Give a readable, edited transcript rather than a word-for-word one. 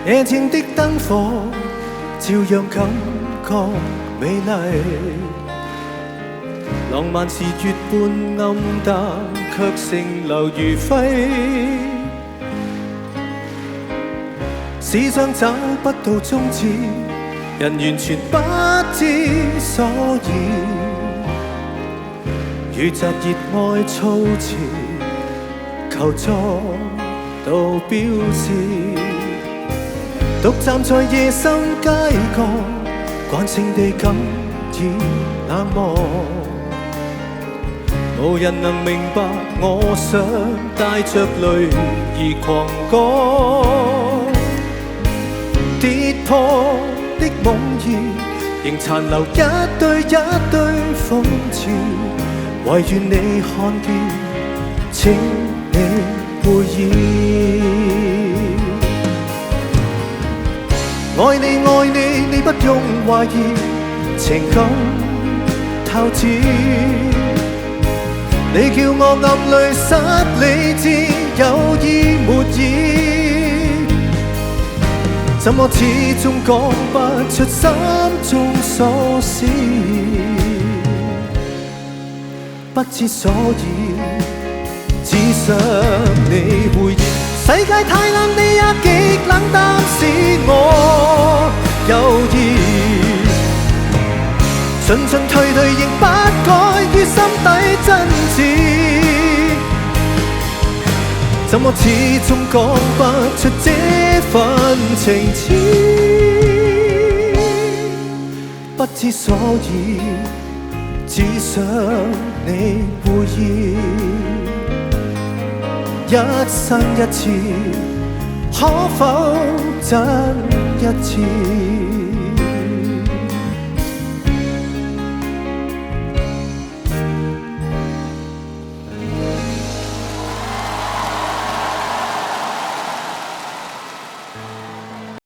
夜靜的燈火照樣感覺美麗，浪漫是月半暗淡，卻成流如輝。時常找不到終止，人完全不知所以，如集熱愛措辭，求助到標示。獨站在夜深街角，慣性地感已冷漠，無人能明白我想帶着淚而狂歌。跌破的夢兒，仍殘留一堆一堆諷刺，唯願你看見，請你會意。愛你愛你，你不用懷疑，情感透支。你叫我暗淚失理智，有意沒意，怎麼始終講不出心中所思，不知所以，只想你回應。世界太冷，你也極冷淡，使我有意進進退退，仍不改於心底真摯。怎麼始終講不出這份情痴，不知所以，只想你會意。一生一次，可否真一次？